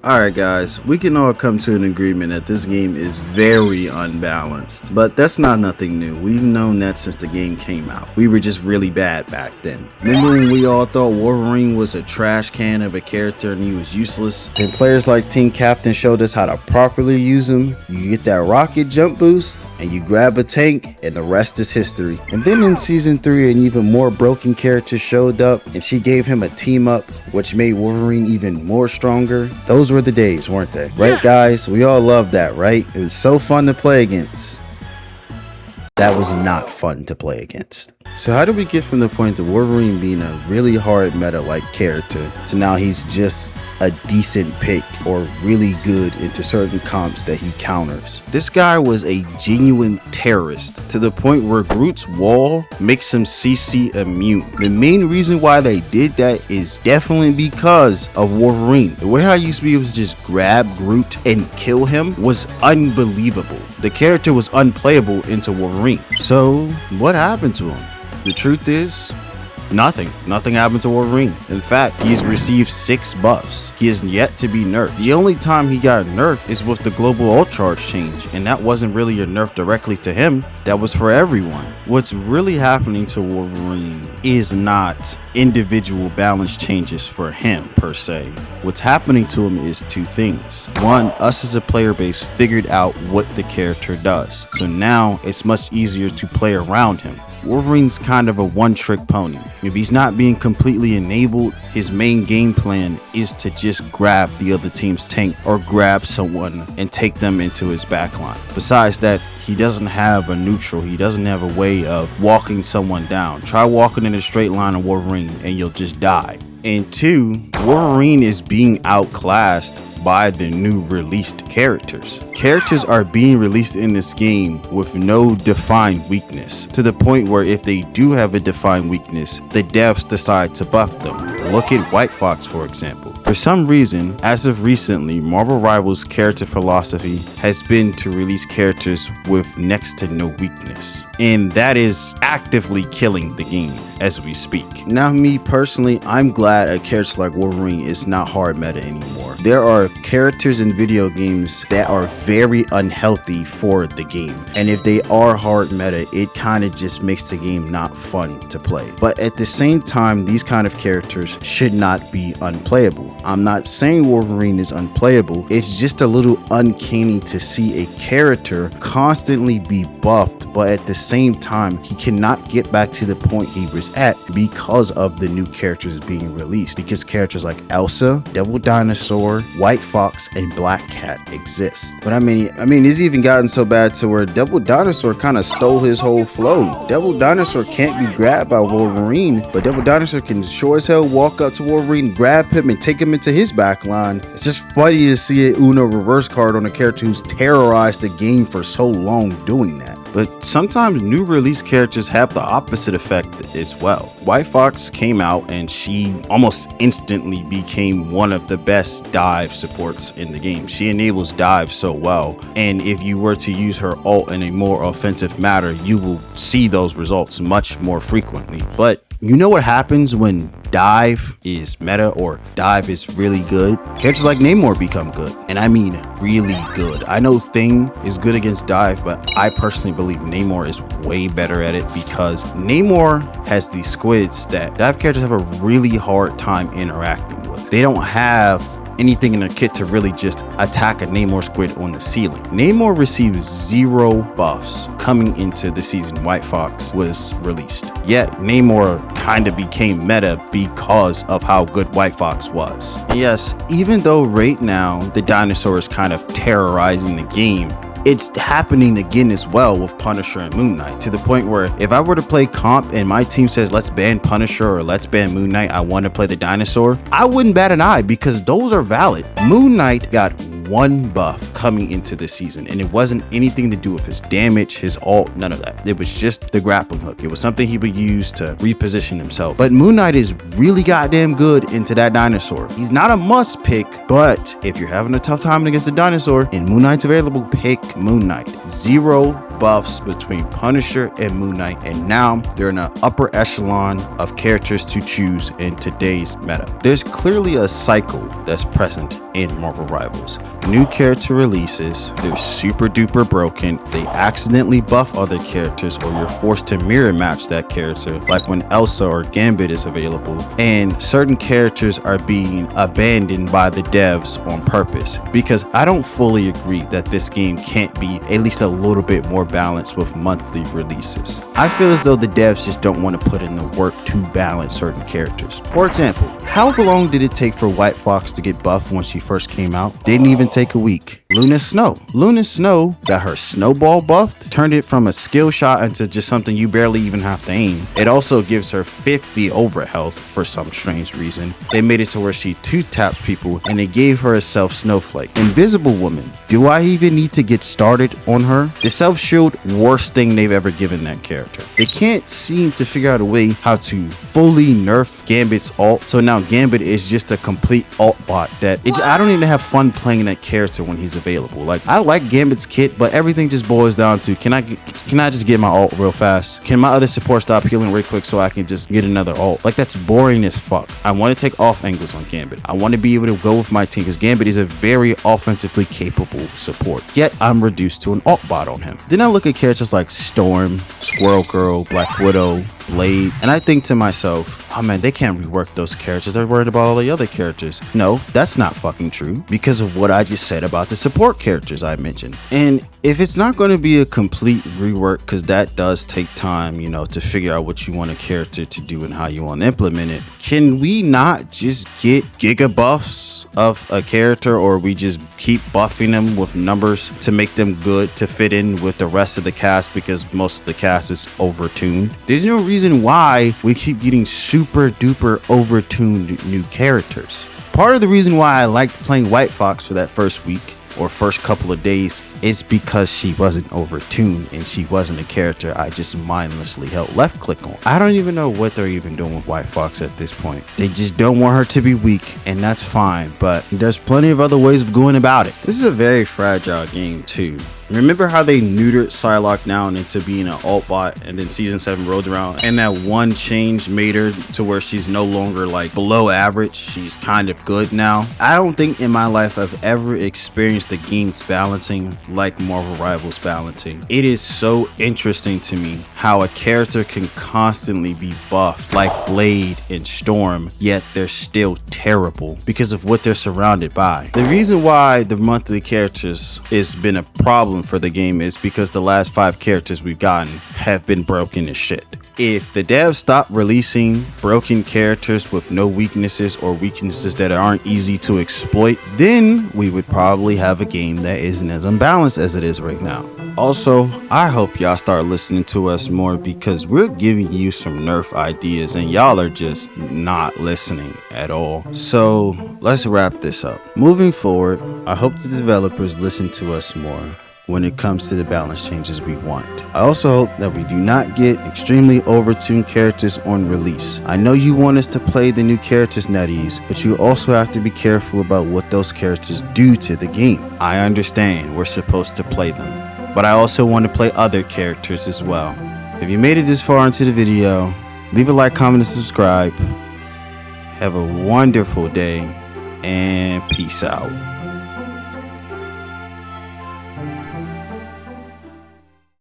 Alright guys, we can all come to an agreement that this game is very unbalanced, but that's not nothing new. We've known that since the game came out. We were just really bad back then. Remember when we all thought Wolverine was a trash can of a character and he was useless? Then players like Team Captain showed us how to properly use him. You get that rocket jump boost, and you grab a tank, and the rest is history. And then in Season 3, an even more broken character showed up, and she gave him a team up, which made Wolverine even more stronger. Those were the days, weren't they? Right, guys? We all loved that, right? It was so fun to play against. That was not fun to play against. So how do we get from the point of Wolverine being a really hard meta-like character to now he's just a decent pick or really good into certain comps that he counters? This guy was a genuine terrorist to the point where Groot's wall makes him CC immune. The main reason why they did that is definitely because of Wolverine. The way I used to be able to just grab Groot and kill him was unbelievable. The character was unplayable into Wolverine. So what happened to him? The truth is, nothing happened to Wolverine. In fact, he's received 6 buffs. He is yet to be nerfed. The only time he got nerfed is with the global ult charge change, and that wasn't really a nerf directly to him. That was for everyone. What's really happening to Wolverine is not individual balance changes for him per se. What's happening to him is 2 things. One, us as a player base figured out what the character does. So now it's much easier to play around him. Wolverine's kind of a one-trick pony. If he's not being completely enabled, his main game plan is to just grab the other team's tank or grab someone and take them into his backline. Besides that, he doesn't have a neutral. He doesn't have a way of walking someone down. Try walking in a straight line of Wolverine and you'll just die. And 2, Wolverine is being outclassed by the new released characters. Characters are being released in this game with no defined weakness, to the point where if they do have a defined weakness, the devs decide to buff them. Look at White Fox, for example. For some reason, as of recently, Marvel Rivals' character philosophy has been to release characters with next to no weakness, and that is actively killing the game as we speak. Now, me personally, I'm glad a character like Wolverine is not hard meta anymore. There are characters in video games that are very unhealthy for the game, and if they are hard meta, it kind of just makes the game not fun to play. But at the same time, these kind of characters should not be unplayable. I'm not saying Wolverine is unplayable, it's just a little uncanny to see a character constantly be buffed, but at the same time he cannot get back to the point he was at because of the new characters being released, because characters like Elsa, Devil Dinosaur, White Fox, and Black Cat exist. But I mean it's even gotten so bad to where Devil Dinosaur kind of stole his whole flow. Devil Dinosaur can't be grabbed by Wolverine, but Devil Dinosaur can sure as hell walk up to Wolverine, grab him, and take him into his backline. It's just funny to see an Uno reverse card on a character who's terrorized the game for so long doing that. But sometimes new release characters have the opposite effect as well. White Fox came out and she almost instantly became one of the best dive supports in the game. She enables dive so well, and if you were to use her ult in a more offensive manner, you will see those results much more frequently. But you know what happens when dive is meta or dive is really good? Characters like Namor become good, and I mean really good. I know Thing is good against dive, but I personally believe Namor is way better at it because Namor has these squids that dive characters have a really hard time interacting with. They don't have anything in their kit to really just attack a Namor squid on the ceiling. Namor received 0 buffs coming into the season White Fox was released. Yet Namor kind of became meta because of how good White Fox was. And yes, even though right now the dinosaur is kind of terrorizing the game, it's happening again as well with Punisher and Moon Knight, to the point where if I were to play comp and my team says let's ban Punisher or let's ban Moon Knight, I want to play the dinosaur, I wouldn't bat an eye because those are valid. Moon Knight got 1 buff coming into the season, and it wasn't anything to do with his damage, his ult, none of that. It was just the grappling hook. It was something he would use to reposition himself. But Moon Knight is really goddamn good into that dinosaur. He's not a must pick, but if you're having a tough time against a dinosaur and Moon Knight's available, pick Moon Knight. 0 buffs between Punisher and Moon Knight, and now they're in an upper echelon of characters to choose in today's meta. There's clearly a cycle that's present in Marvel Rivals. New character releases, they're super duper broken, they accidentally buff other characters, or you're forced to mirror match that character, like when Elsa or Gambit is available, and certain characters are being abandoned by the devs on purpose, because I don't fully agree that this game can't be at least a little bit more balanced with monthly releases. I feel as though the devs just don't want to put in the work to balance certain characters. For example, how long did it take for White Fox to get buffed when she first came out? Didn't even take a week. Luna Snow got her snowball buffed, turned it from a skill shot into just something you barely even have to aim. It also gives her 50 over health for some strange reason. They made it to where she 2-taps people, and they gave her a self snowflake. Invisible Woman, do I even need to get started on her? The self shield, worst thing they've ever given that character. They can't seem to figure out a way how to fully nerf Gambit's ult, so now Gambit is just a complete ult bot that I don't even have fun playing that character when he's available. Like, I like Gambit's kit, but everything just boils down to, can I just get my ult real fast? Can my other support stop healing real quick so I can just get another ult? Like, that's boring as fuck. I want to take off angles on Gambit. I want to be able to go with my team, because Gambit is a very offensively capable support, yet I'm reduced to an ult bot on him. Then I look at characters like Storm, Squirrel Girl, Black Widow, Blade, and I think to myself, oh man, they can't rework those characters. They're worried about all the other characters. No, that's not fucking true, because of what I just said about the support characters I mentioned. And if it's not going to be a complete rework, because that does take time, you know, to figure out what you want a character to do and how you want to implement it, can we not just get giga buffs of a character, or we just keep buffing them with numbers to make them good to fit in with the rest of the cast, because most of the cast is overtuned? There's no reason why we keep getting super duper overtuned new characters. Part of the reason why I liked playing White Fox for that first week or first couple of days is because she wasn't overtuned and she wasn't a character I just mindlessly held left click on. I don't even know what they're even doing with White Fox at this point. They just don't want her to be weak, and that's fine, but there's plenty of other ways of going about it. This is a very fragile game too. Remember how they neutered Psylocke down into being an alt bot, and then season 7 rolled around and that one change made her to where she's no longer like below average, she's kind of good now? I don't think in my life I've ever experienced the game's balancing like Marvel Rivals balancing. It is so interesting to me how a character can constantly be buffed like Blade and Storm, yet they're still terrible because of what they're surrounded by. The reason why the monthly characters has been a problem for the game is because the last 5 characters we've gotten have been broken as shit. If the devs stop releasing broken characters with no weaknesses, or weaknesses that aren't easy to exploit, then we would probably have a game that isn't as unbalanced as it is right now. Also, I hope y'all start listening to us more, because we're giving you some nerf ideas and y'all are just not listening at all. So let's wrap this up. Moving forward, I hope the developers listen to us more when it comes to the balance changes we want. I also hope that we do not get extremely overtuned characters on release. I know you want us to play the new characters NetEase, but you also have to be careful about what those characters do to the game. I understand we're supposed to play them, but I also want to play other characters as well. If you made it this far into the video, leave a like, comment, and subscribe. Have a wonderful day, and peace out.